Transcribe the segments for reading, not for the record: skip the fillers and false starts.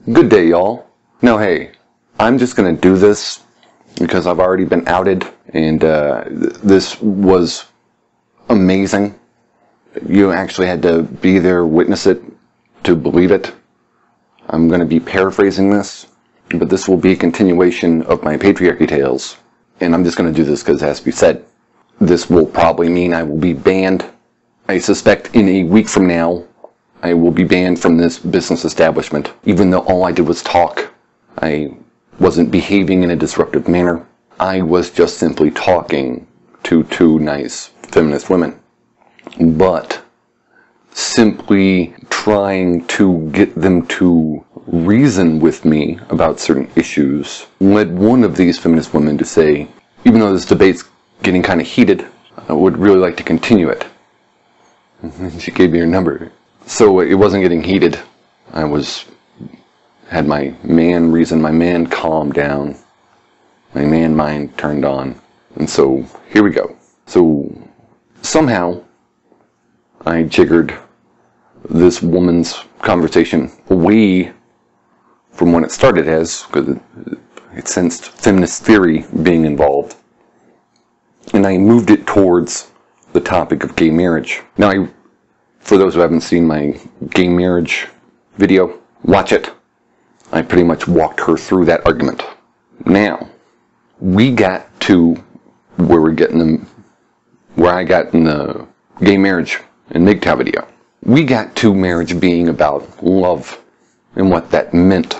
Good day, y'all. Now, hey, I'm just gonna do this because I've already been outed, and this was amazing. You actually had to be there, witness it, to believe it. I'm gonna be paraphrasing this, but this will be a continuation of my Patriarchy tales, and I'm just gonna do this because it has to be said. This will probably mean I will be banned. I suspect in a week from now, I will be banned from this business establishment, even though all I did was talk. I wasn't behaving in a disruptive manner. I was just simply talking to two nice feminist women. But simply trying to get them to reason with me about certain issues led one of these feminist women to say, even though this debate's getting kind of heated, I would really like to continue it. And she gave me her number. So it wasn't getting heated. I had my man reason, my man calm down, my man mind turned on. And so here we go. So somehow I jiggered this woman's conversation away from what it started as, because it sensed feminist theory being involved. And I moved it towards the topic of gay marriage. Now, for those who haven't seen my gay marriage video, watch it. I pretty much walked her through that argument. Now, we got to where I got in the gay marriage and MGTOW video. We got to marriage being about love and what that meant.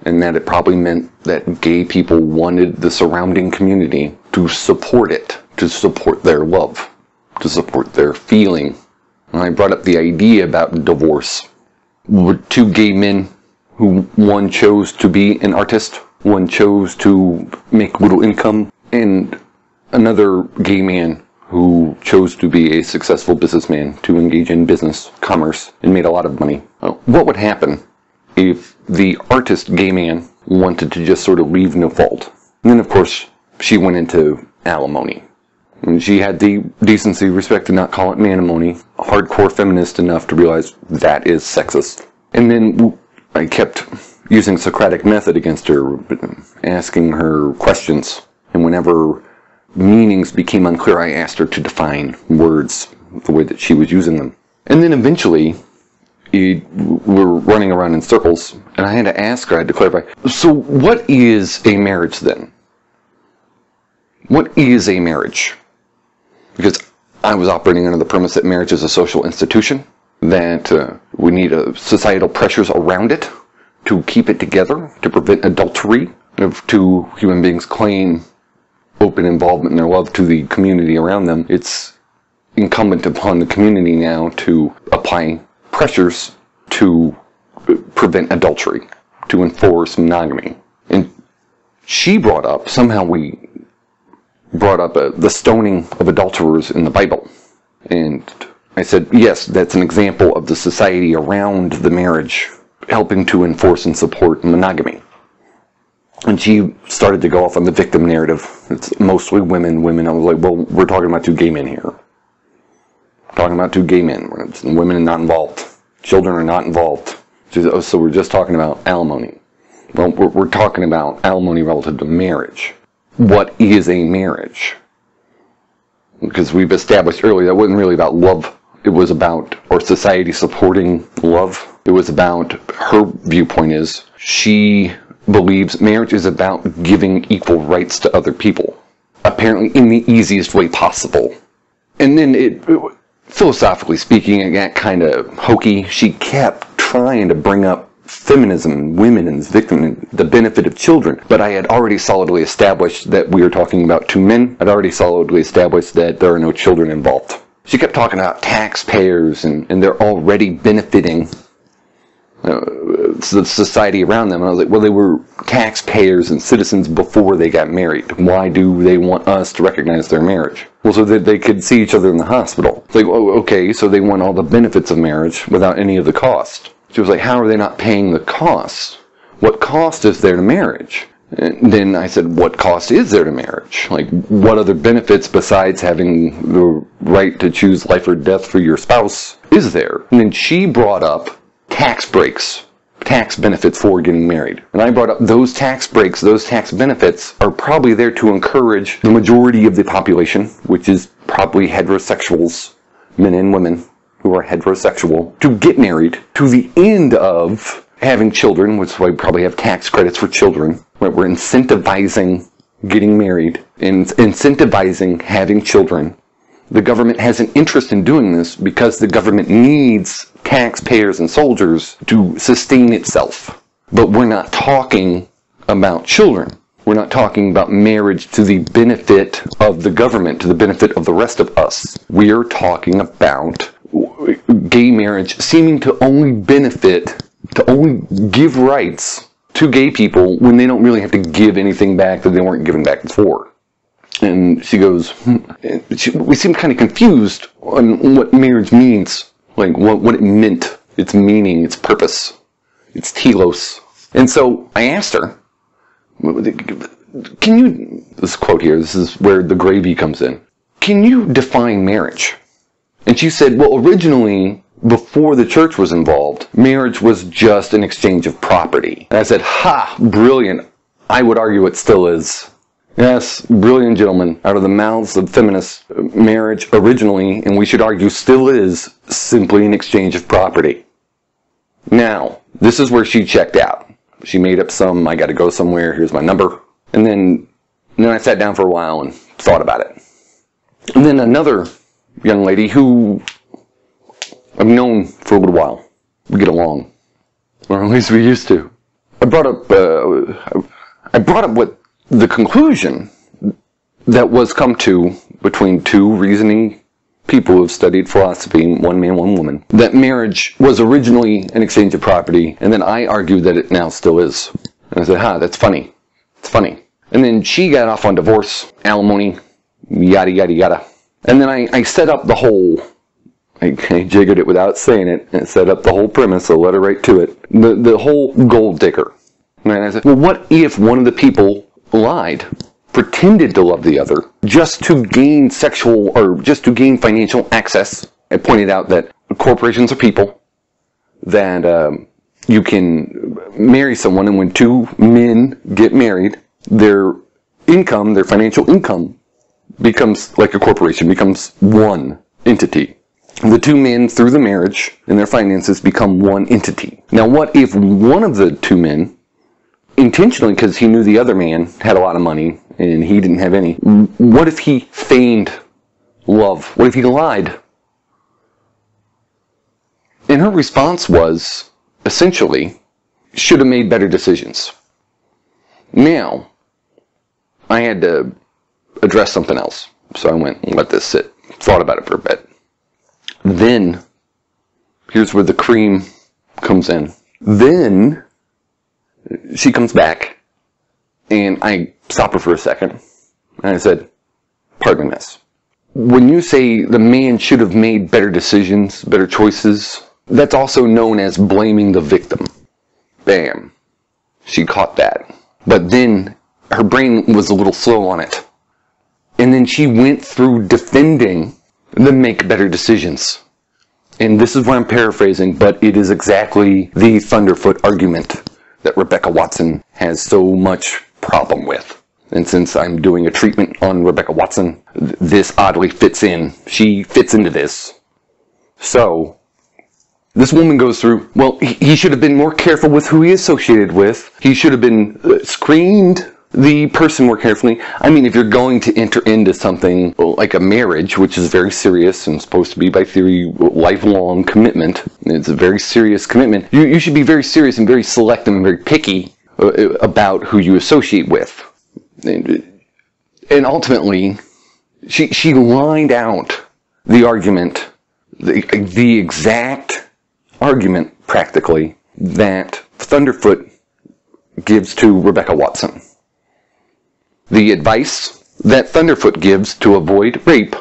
And that it probably meant that gay people wanted the surrounding community to support it, to support their love, to support their feeling. And I brought up the idea about divorce. With two gay men who one chose to be an artist, one chose to make little income, and another gay man who chose to be a successful businessman, to engage in business, commerce, and made a lot of money. What would happen if the artist gay man wanted to just sort of leave no fault? And then, of course, she went into alimony. And she had the decency, respect to not call it manimony. A hardcore feminist enough to realize that is sexist. And then I kept using Socratic method against her, asking her questions. And whenever meanings became unclear, I asked her to define words the way that she was using them. And then eventually, we're running around in circles, and I had to ask her, I had to clarify, so what is a marriage then? What is a marriage? Because I was operating under the premise that marriage is a social institution, that we need societal pressures around it to keep it together, to prevent adultery. If two human beings claim open involvement in their love to the community around them, it's incumbent upon the community now to apply pressures to prevent adultery, to enforce monogamy. And she brought up, somehow we brought up the stoning of adulterers in the Bible. And I said, yes, that's an example of the society around the marriage helping to enforce and support monogamy. And she started to go off on the victim narrative. It's mostly women. I was like, well, we're talking about two gay men here. We're talking about two gay men. Women are not involved. Children are not involved. So we're just talking about alimony. Well, we're talking about alimony relative to marriage. What is a marriage? Because we've established earlier that wasn't really about love. It was about our society supporting love. It was about, her viewpoint is, she believes marriage is about giving equal rights to other people. Apparently in the easiest way possible. And then philosophically speaking, it got kind of hokey. She kept trying to bring up feminism, women and victim, and the benefit of children. But I had already solidly established that we were talking about two men. I'd already solidly established that there are no children involved. She kept talking about taxpayers and they're already benefiting the society around them. And I was like, well, they were taxpayers and citizens before they got married. Why do they want us to recognize their marriage? Well, so that they could see each other in the hospital. It's like, oh, okay, so they want all the benefits of marriage without any of the cost. She was like, how are they not paying the costs? What cost is there to marriage? And then I said, what cost is there to marriage? Like, what other benefits besides having the right to choose life or death for your spouse is there? And then she brought up tax breaks tax benefits for getting married. And I brought up those tax breaks, those tax benefits are probably there to encourage the majority of the population, which is probably heterosexuals, men and women who are heterosexual, to get married to the end of having children, which is why we probably have tax credits for children. Right? We're incentivizing getting married and incentivizing having children. The government has an interest in doing this because the government needs taxpayers and soldiers to sustain itself. But we're not talking about children. We're not talking about marriage to the benefit of the government, to the benefit of the rest of us. We are talking about gay marriage seeming to only benefit, to only give rights to gay people when they don't really have to give anything back that they weren't given back before. And she goes, we seem kind of confused on what marriage means, like what it meant, its meaning, its purpose, its telos. And so I asked her, can you, this quote here, this is where the gravy comes in, can you define marriage? And she said, well, originally, before the church was involved, marriage was just an exchange of property. And I said, ha, brilliant. I would argue it still is. Yes, brilliant gentlemen, out of the mouths of feminists, marriage originally, and we should argue still is, simply an exchange of property. Now, this is where she checked out. She made up some, I gotta go somewhere, here's my number. And then I sat down for a while and thought about it. And then another young lady who I've known for a little while. We get along. Or at least we used to. I brought up what the conclusion that was come to between two reasoning people who have studied philosophy, one man, one woman, that marriage was originally an exchange of property, and then I argued that it now still is. And I said, that's funny. It's funny. And then she got off on divorce, alimony, yada, yada, yada. And then I set up the whole, I jiggered it without saying it, and set up the whole premise, so let her right to it, the whole gold digger. And I said, well, what if one of the people lied, pretended to love the other, just to gain sexual, or just to gain financial access? I pointed out that corporations are people, that you can marry someone, and when two men get married, their income, their financial income, becomes like a corporation, becomes one entity. The two men, through the marriage and their finances, become one entity. Now, what if one of the two men, intentionally, because he knew the other man had a lot of money and he didn't have any, what if he feigned love? What if he lied? And her response was, essentially, should have made better decisions. Now, I had to address something else. So I went and let this sit. Thought about it for a bit. Then, here's where the cream comes in. Then, she comes back, and I stop her for a second, and I said, pardon me, miss. When you say the man should have made better decisions, better choices, that's also known as blaming the victim. Bam. She caught that. But then, her brain was a little slow on it. And then she went through defending the make better decisions. And this is what I'm paraphrasing, but it is exactly the Thunderfoot argument that Rebecca Watson has so much problem with. And since I'm doing a treatment on Rebecca Watson, this oddly fits in. She fits into this. So, this woman goes through, well, he should have been more careful with who he associated with. He should have been screened the person more carefully. I mean, if you're going to enter into something like a marriage, which is very serious and supposed to be, by theory, lifelong commitment, it's a very serious commitment, you should be very serious and very selective and very picky about who you associate with. And ultimately, she lined out the argument, the exact argument, practically, that Thunderfoot gives to Rebecca Watson. The advice that Thunderfoot gives to avoid rape,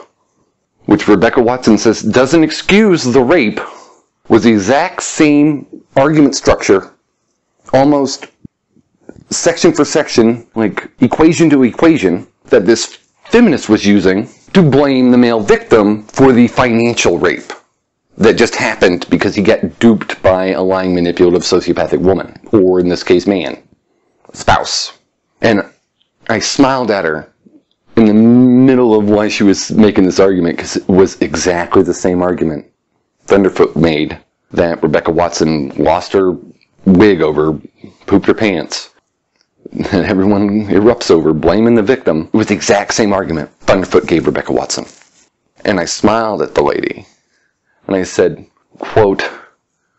which Rebecca Watson says doesn't excuse the rape, was the exact same argument structure, almost section for section, like equation to equation, that this feminist was using to blame the male victim for the financial rape. that just happened because he got duped by a lying, manipulative, sociopathic woman, or in this case, man, spouse. And I smiled at her in the middle of why she was making this argument, because it was exactly the same argument Thunderfoot made, that Rebecca Watson lost her wig over, pooped her pants, and everyone erupts over, blaming the victim. It was the exact same argument Thunderfoot gave Rebecca Watson. And I smiled at the lady, and I said, quote,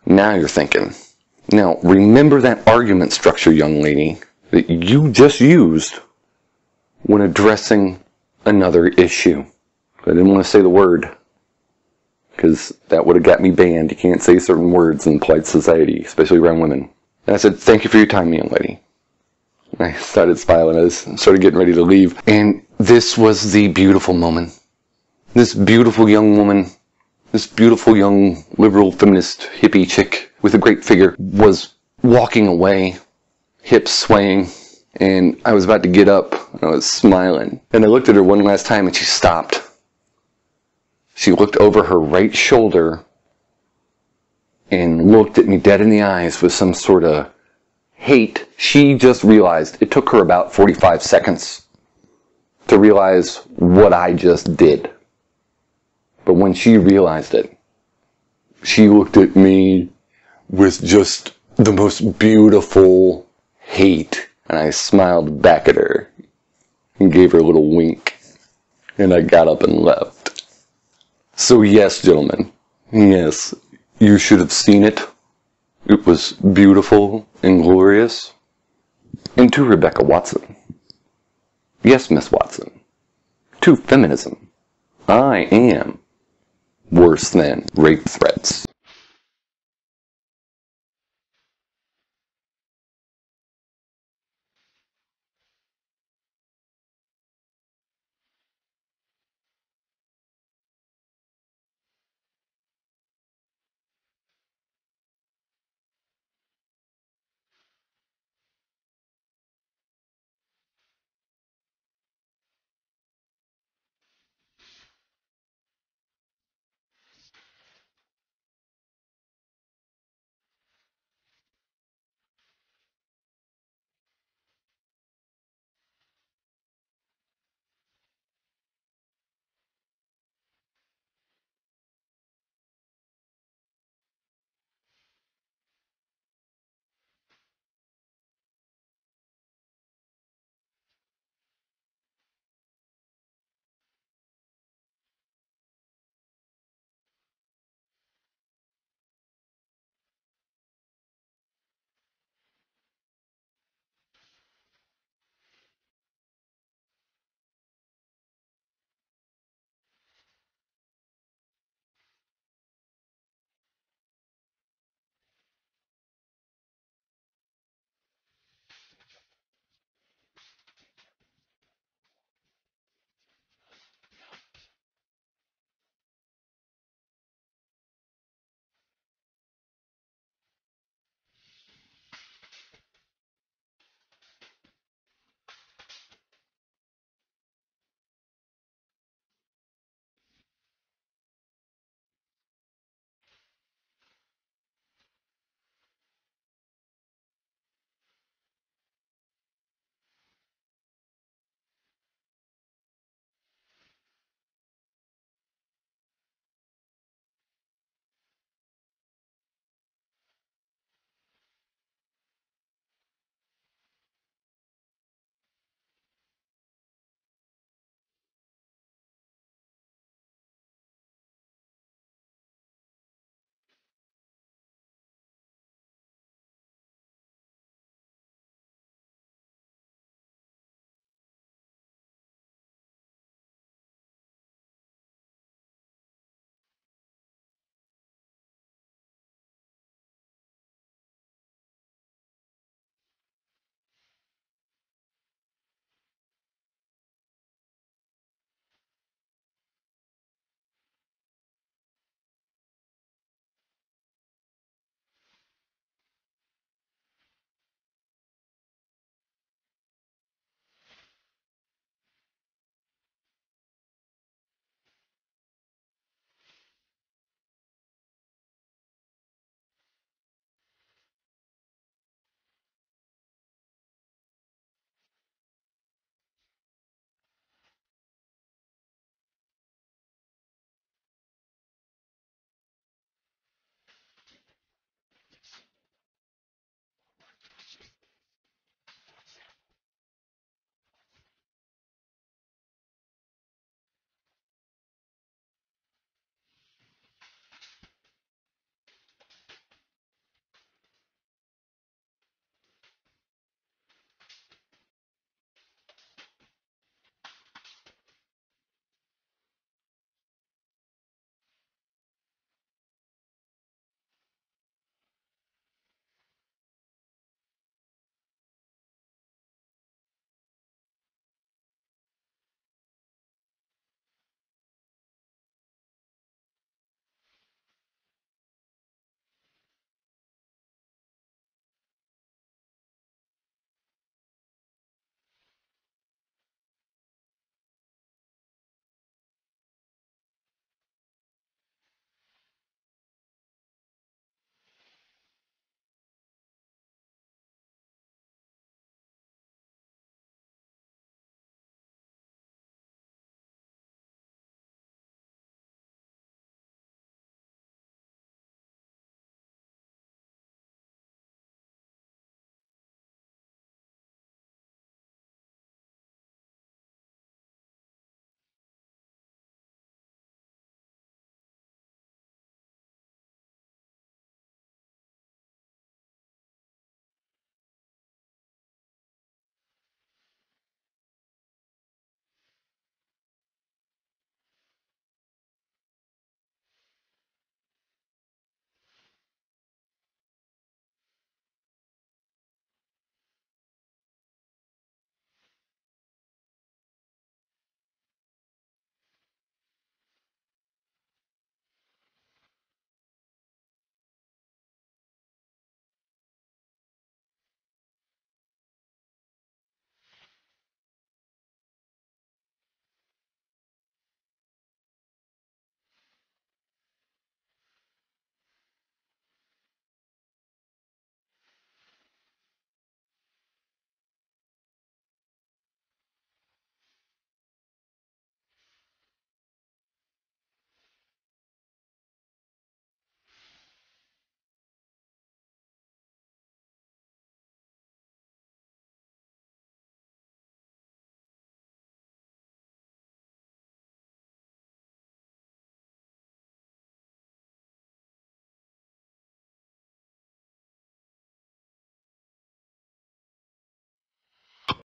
"Now you're thinking. Now, remember that argument structure, young lady, that you just used when addressing another issue." I didn't want to say the word, because that would have got me banned. You can't say certain words in polite society, especially around women. And I said, "Thank you for your time, young lady." And I started smiling. I started getting ready to leave. And this was the beautiful moment. This beautiful young woman, this beautiful young liberal feminist hippie chick with a great figure was walking away, hips swaying, and I was about to get up, and I was smiling. And I looked at her one last time, and she stopped. She looked over her right shoulder and looked at me dead in the eyes with some sort of hate. She just realized, it took her about 45 seconds to realize what I just did. But when she realized it, she looked at me with just the most beautiful hate. And I smiled back at her and gave her a little wink. And I got up and left. So yes, gentlemen, yes, you should have seen it. It was beautiful and glorious. And to Rebecca Watson, yes, Miss Watson, to feminism, I am worse than rape threats.